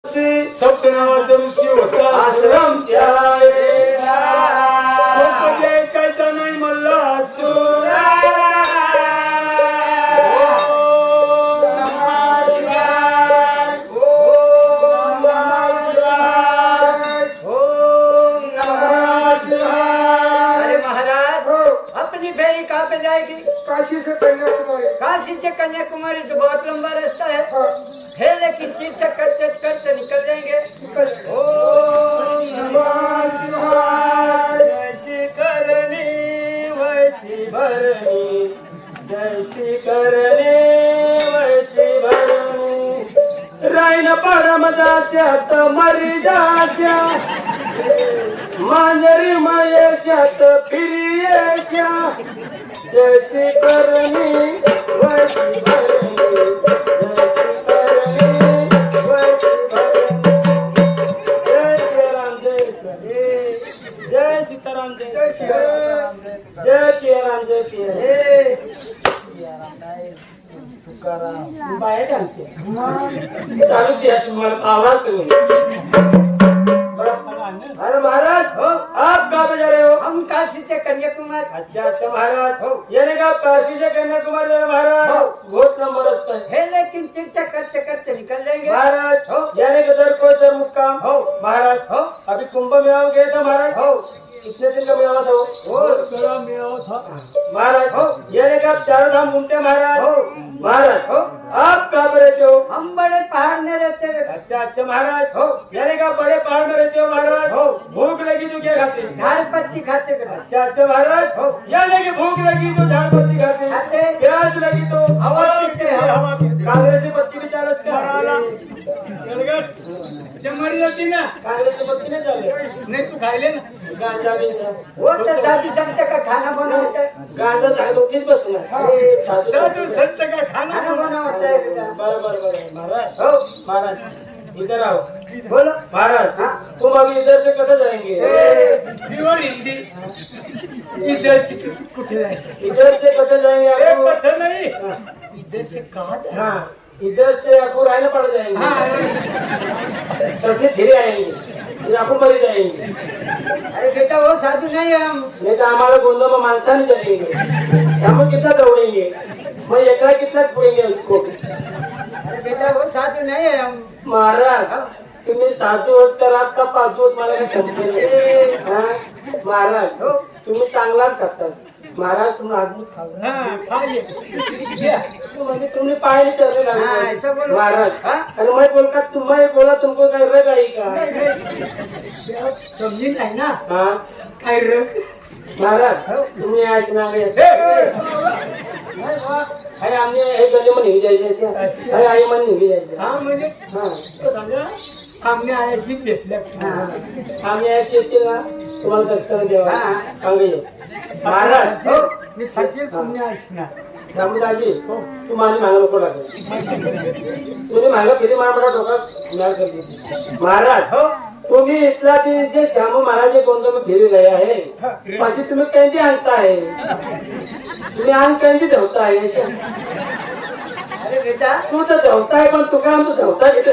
सप्त नावाचा ऋषी होता आश्रम शाळेला जयकाचा नाही मल्ला सुरा फेरी कहाँ पे जाएगी? काशी से कन्याकुमारी। काशी से कन्याकुमारी तो बहुत लंबा रास्ता है। है लेकिन चक्कर से निकल जाएंगे। ओम नमः शिवाय। जैसी करनी वैसी भरनी, जैसी करनी वैसी भरनी, रायन परम दास्यात मरी दास्या, मांजरी मयेशात फिरियेशा, जैसी करनी वैसी भरनी, जैसी करनी वैसी भरनी। जय श्री राम, जय श्री जय सीताराम, जय श्री राम, जय श्री राम, जय श्री राम। बाहेर घालते चालू द्या तुम्हाला आवाज तुम्ही। अरे महाराज हो आप कहाँ पे जा रहे हो? हम काशी से कन्याकुमारी। अच्छा अच्छा महाराज हो, यानी कि आप काशी से कन्याकुमारी जा रहे हो महाराज? हो। बहुत लंबा रास्ता है है लेकिन चक्कर से निकल जाएंगे महाराज। हो। यानी कि दर कोई दर मुक्काम हो महाराज। हो अभी कुंभ मेला गए था महाराज। हो कितने दिन का मेला था वो? बहुत बड़ा मेला था महाराज हो, यानी कि आप चारों धाम घूमते हैं महाराज। हो महाराज हो आप कहाँ पे रहते हो? हम बड़े पहाड़ में रहते हैं। अच्छा अच्छा महाराज हो यानी कि आप बड़े पहाड़ में रहते हो महाराज। हो भूख लगी तो क्या खाते? झाड़ पत्ती खाते हैं। अच्छा अच्छा महाराज हो यानी कि भूख लगी तो झाड़ पत्ती खाते, खाते। प्यास लगी तो हवा पीते हैं। हवा कांग्रेस की पत्ती भी चालत का? मरी जाती ना कांग्रेस की पत्ती नहीं चाले? नहीं तू खायले ना गांजा भी नहीं। वो तो साधु संत का खाना बना होता है। गांजा साहेब उठीच बसणार साधू साधू संत का खाना खाना बना होता है बेटा। बराबर बराबर महाराज। हो महाराज इधर आओ बोलो। महाराज। हाँ? तुम अभी इधर से कहाँ जाएंगे? प्योर हिंदी इधर से कुठे जायचं इधर से कहाँ जाएंगे आपको? पत्थर नहीं इधर से कहा जाए हाँ इधर से आपको रायना पड़ जाएंगे। सभी फिर आएंगे फिर आपको मरी जाएंगे। अरे बेटा वो साधु नहीं है हम। नहीं तो हमारा गोंदों में मानसाने चलेंगे, हम कितना दौड़ेंगे, मैं एकला कितना पुएंगे उसको। अरे बेटा वो साधु नहीं है हम। महाराज तुम्ही साधू असकर आपका पाचूस मला काही समजेल हा? महाराज हो तुम्ही चांगलाच करतात महाराज, तुम्ही आदमी खाऊ म्हणजे तुम्ही पाय नहीं चलने हाँ, ऐसा लगे बोलो। महाराज। हाँ? अरे मैं बोलता तुम्हें बोला तुमको काय रग आई का? समजी नाही ना हाँ काय रग महाराज तुम्ही आज ना अरे आम्ही हे गली मध्ये निघी जायचे, अरे आई मन निघी जायचे। हा म्हणजे हा तो समजा आमने आयाशी भेटल्या आम्ही यायचे येतील ना तुम्हाला दर्शन देवा हा. सांगे महाराज। हो मी सचिन पुण्य असणार रामदाजी तू माझी मागे नको लागेल, तुम्ही मागे फिरी मला डोका नाही करली महाराज। हो तुम्ही इथला दिवशी श्याम महाराज गोंद में फिरी गया है, पाછી तुम्ही कैंदी आणता है, तुम्ही आण कैंदी धवता है। अरे बेटा तू तर धवता है पण तुका आम तो धवता घेते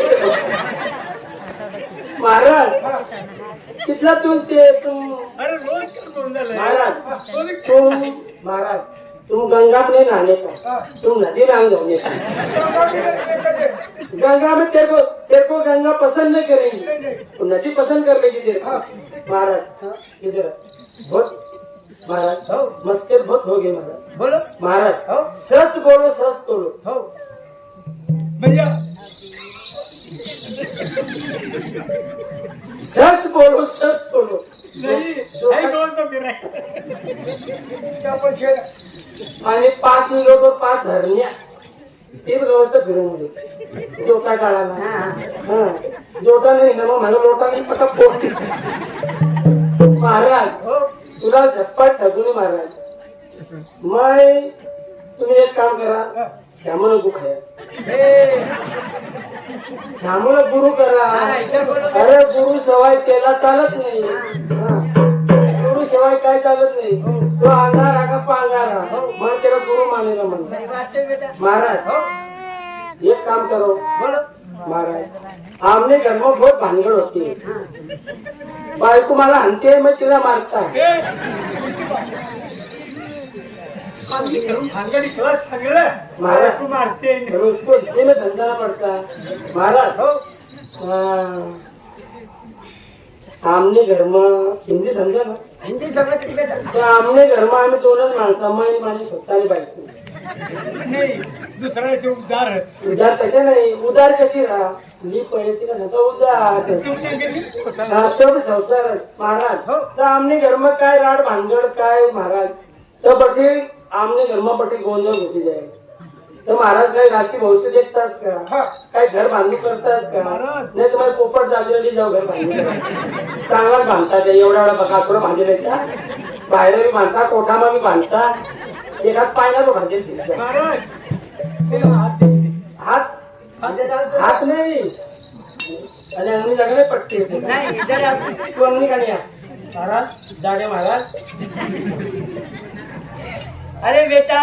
महाराज। कितना तुम अरे रोज का गोंधळ महाराज तुम गंगा में नहीं नहाने का, तुम नदी में आग जाओगे। गंगा में तेरे को गंगा पसंद नहीं करेंगी, तो नदी पसंद कर लेगी तेरे को। महाराज इधर बहुत महाराज हो मस्कर बहुत हो गए महाराज। बोलो। महाराज हो सच बोलो सच बोलो। हो भैया सच बोलो सच बोलो। नहीं जो- नहीं बोल तो फिर आणि 5 लोक 5 हरण्या ती व्यवस्था फिरून गेली जोटा काढायला। हा जोटा नाही ना मग मला लोटा नाही पटा पोट। महाराज हो तुला झप्पट ठगून महाराज मैं तुम्ही एक काम करा, श्यामला गु खाया, ए, श्यामला गुरु करा। हाँ, ऐसा बोलो। अरे गुरु सवाय त्याला चालत नाही, गुरु सवाय काय चालत नाही। तो अंगारा का पांगारा मग त्याला गुरु मानेला म्हणून। बात है बेटा। महाराज हो एक काम करो, बोलो। महाराज आमने घर में बहुत भानगड होती है बायको मला हनते मग तिला मारता भांगड इतका चांगलं महाराज तू मारते उसको इतने में समझाना पड़ता महाराज हो आमने घर में हिंदी समजा ना हिंदी समजते बेटा तर आमने घर में आम्ही दोनच माणसं अम्मा आणि माझी स्वतःची बायको नाही दुसऱ्याचे उद्धार आहेत. उदार कसे नाही उदार कशी राहा मी पहिले तिला नका उदार तुमच्या घरी हा, सब संसार आहे. महाराज तर आमने घर में काय राड भानगड काय महाराज तर પછી आमने घर में પછી गोंधळ घुसी जाए तर महाराज काय राशी भविष्य देखतास का काय घर बांधू करतास का नाही तुम्हाला पोपट जागेवरती जाऊ घर बांधू चांगलाच बांधता ते एवढा एवढा बघा थोडं बांधले का बाहेर बांधता कोठामा बी बांधता एकात पायला तो बांधेल तिला. महाराज ते हात दिसते. हात हात नाही आणि अंगणी जागा पट्टी येते नाही इधर आ. तू अंगणी का नाही महाराज जागे महाराज अरे बेटा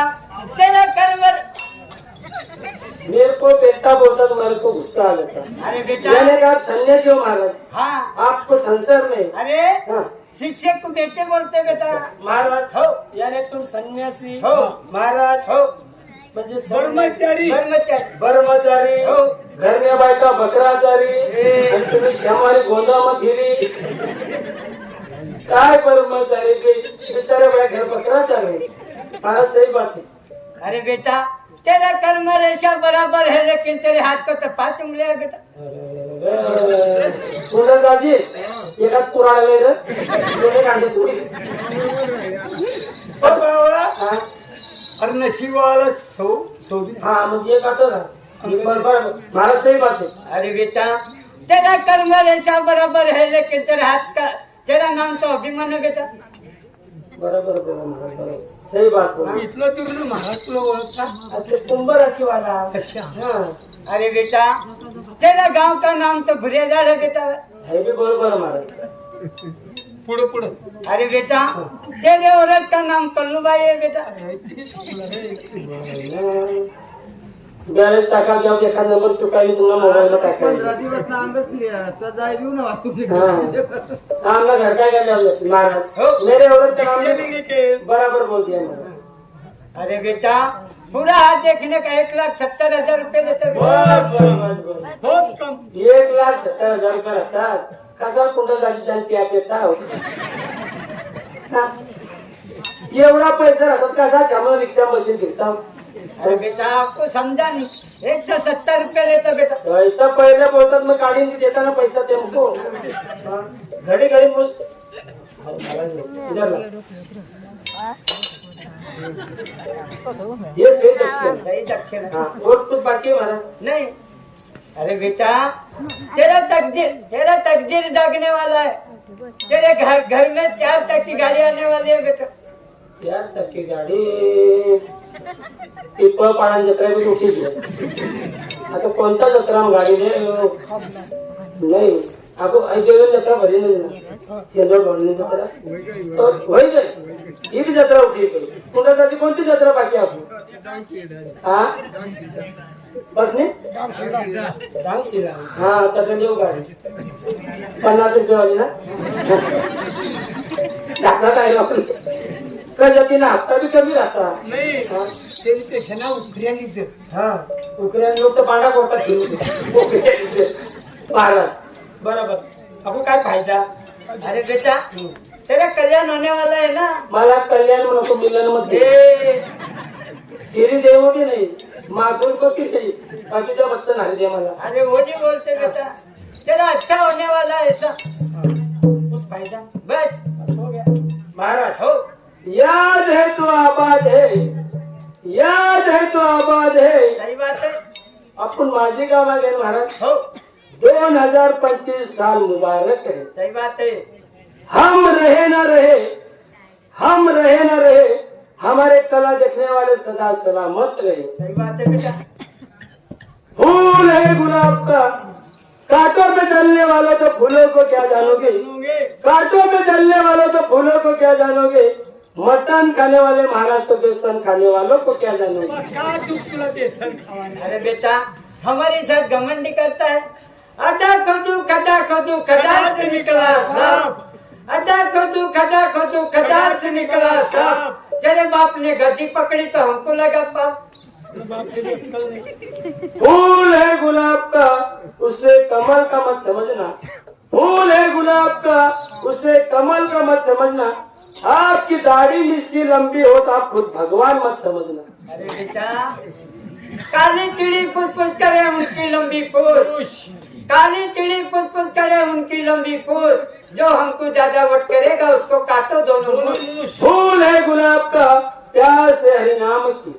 तेरा करवर मेरे को बेटा बोलता तो मेरे को गुस्सा आ जाता अरे बेटा मैंने कहा सन्यासी हो महाराज हाँ आपको संसार नहीं अरे हाँ शिक्षक को बेटे बोलते बेटा महाराज हो यानी तुम सन्यासी हो महाराज हो म्हणजे ब्रह्मचारी कर्मचारी कर्मचारी हो. घरण्या बायका बकराचारी ए. आणि तुम्ही श्यामारी गोंदामध्ये फिरी काय कर्मचारी बिचारे बाय घर बकराचारी महाराज सही बात है अरे बेटा तेरा कर्म रेशा बराबर है लेकिन तेरे हाथ को तो 5 उंगलियां है बेटा सुंदर दाजी एकाच कुराळले रे दोन्ही कांदे थोडी पण बावळा हा अरे नशिबाला सौदी हा म्हणजे एक आठवला बरोबर महाराज सही बात है अरे बेटा तेरा कर्म रेशा बराबर है लेकिन तेरे हाथ का तेरा नाम तो अभिमान है बेटा बरोबर बोला महाराज बरोबर सही बात बोला इथलं तिकडं महाराज तुला ओळखता आपले कुंभ राशि वाला अच्छा हाँ अरे बेटा तेरा गांव का नाम तो भुरियाजाड़ है बेटा है भी बरोबर महाराज पुढं पुढं अरे बेटा तेरे औरत का नाम कल्लूबाई है बेटा बॅलन्स टाका किंवा एखादा नंबर चुकायला तुम्हाला मोबाईलला टाकायला दिवस ना अंगच लिहा जाय देऊ ना तुम्ही आमना घर काय काय महाराज मेरे औरत का नाम बराबर बोल दिया महाराज अरे बेटा पूरा हाथ देखने का 1,70,000 रुपये लेते बहुत कम 1,70,000 रुपये राहतात कसा कुंडल दाजी त्यांची अपेक्षा एवढा पैसा राहतात कसा त्यामुळे रिक्षा बसून घेता अरे बेटा आपको समझा नहीं 170 रुपये लेता बेटा पैसा पहिले बोलतात मग काढून देताना पैसा तेमको घडी घडी बोल इधर ला. ये सही दक्षिण सही दक्षिण है। हाँ और कुछ बाकी है महाराज नहीं अरे बेटा तेरा तकदीर जागने वाला है तेरे घर में 4 चक्की गाड़ी आने वाली है बेटा 4 चक्की गाडी पिपळ पाळा जत्रा बी उठी आता कोणता जत्रा गाडी नाही आपण देवेल जत्रा भरी नाही ना शेंदोळ भरणी जत्रा होई जाईल ही बी जत्रा उठी कुणाची कोणती जत्रा बाकी आपण हा पत्नी हा तसं देऊ गाडी 50 रुपये वाली ना टाकला काय आपण प्रजातीला हप्ता बी कमी राहता नाही त्यापेक्षा ना उकऱ्यांनीच हा उकऱ्याने लोक पांढरा कोरतात महाराज बरोबर आपण काय फायदा अरे बेटा तेरा कल्याण होने वाला है ना मला कल्याण नको मिलन मध्ये ए, सिरी देवोटी नाही माधुर को की नाही बाकीचा बच्चा नाही दे मला अरे वो जी बोलते बेटा तेरा अच्छा होने वाला है ऐसा उस फायदा बस हो गया महाराज हो याद है तो आबाद है याद है तो आबाद है सही बात है आपण माझे गाव आहे महाराज हो 2025 साल मुबारक है सही बात है हम रहे न रहे हम रहे न रहे हमारे कला देखने वाले सदा सलामत रहे सही बात है बेटा फूल है गुलाब का कांटों पे चलने वालों तो फूलों को क्या जानोगे कांटों पे चलने वालों तो फूलों को क्या जानोगे मटन खाने वाले महाराज तो बेसन खाने वालों को क्या जानोगे का तू तुला बेसन खावाने अरे बेटा हमारे साथ घमंडी करता है। अड्डा खोदू खड्डा से निकला सांप। अड्डा खोदू खड्डा से निकला सांप। तेरे बाप ने गद्दी पकड़ी तो हमको लगा पाप। फूल है गुलाब का उसे कमल का मत समझना, फूल है गुलाब का उसे कमल का मत समझना। आपकी दाढ़ी मिस्सी लंबी हो तो आप खुद भगवान मत समझना। अरे बेटा, काली चिड़ी पुस करे उनकी लंबी पूछ। काली चिड़ी पुस करे उनकी लंबी पूछ। जो हमको ज्यादा वोट करेगा उसको काटो दोनों मुंह। फूल है गुलाब का प्यार से हरि नाम की,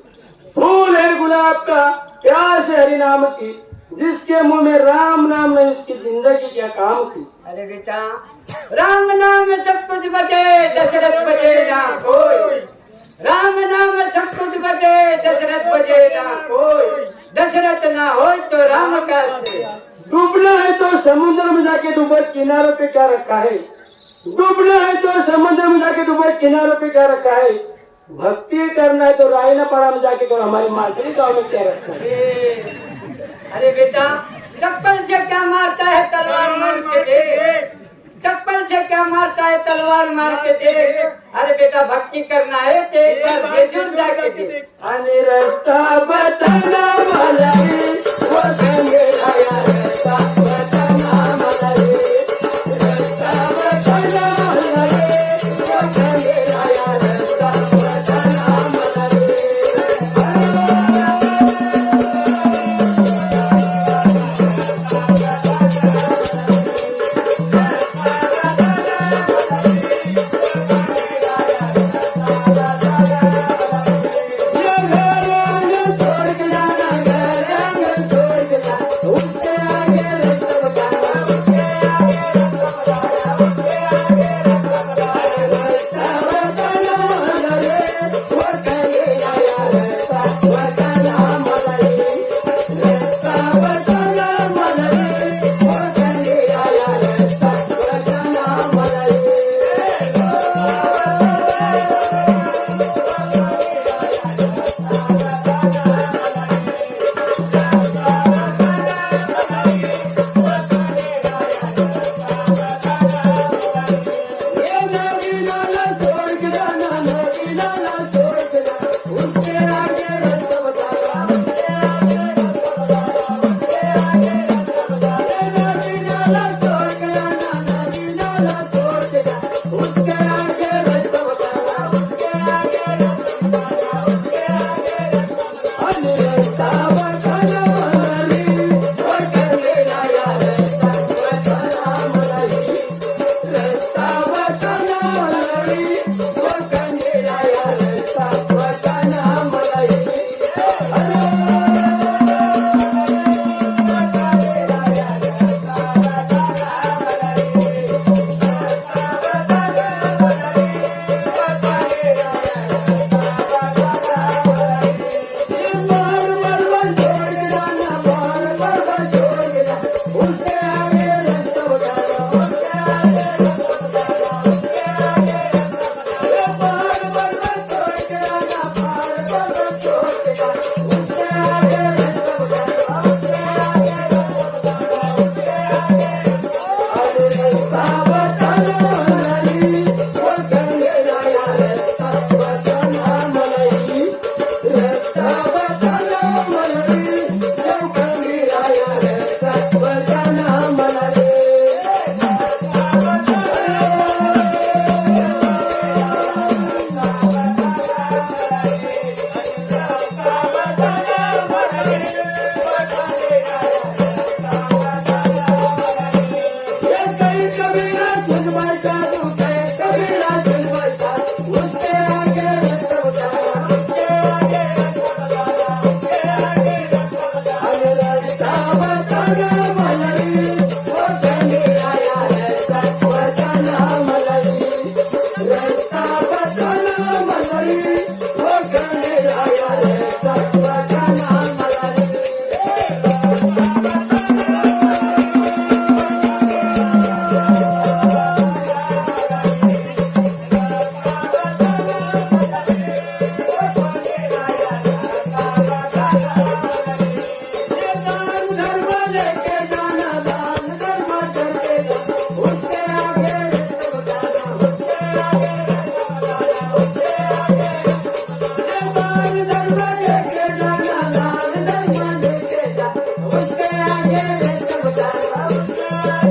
फूल है गुलाब का प्यार से हरि नाम की। जिसके मुंह में राम नाम नहीं उसकी जिंदगी क्या काम की। अरे बेटा, राम नाम सब कुछ बचे दशरथ बचे ना कोई। राम नाम सब कुछ बचे दशरथ बचे ना कोई। दशरथ ना हो तो राम कैसे। डूबना है तो समुद्र में जाके डूबो, किनारों पे क्या रखा है। डूबना है तो समुद्र में जाके डूबो, किनारों पे क्या रखा है। भक्ति करना है तो रायना पाड़ा में जाके करो, हमारी मातरी गाँव में क्या रखा है। अरे बेटा, चप्पल से क्या मारता है तलवार मार के देख। चप्पल से क्या मारता है तलवार मार के देख। अरे बेटा, भक्ति करना है तो एक बार बेजूर जाके देख। आणि रस्ता बताना मला रे, वो गंगे आया रस्ता बताना मला रे। रस्ता बताना मला रे, वो गंगे आया रस्ता बताना मला रे। छोड़ के जाना घर, आंगन छोड़ के जाना, उसके आगे Thank you.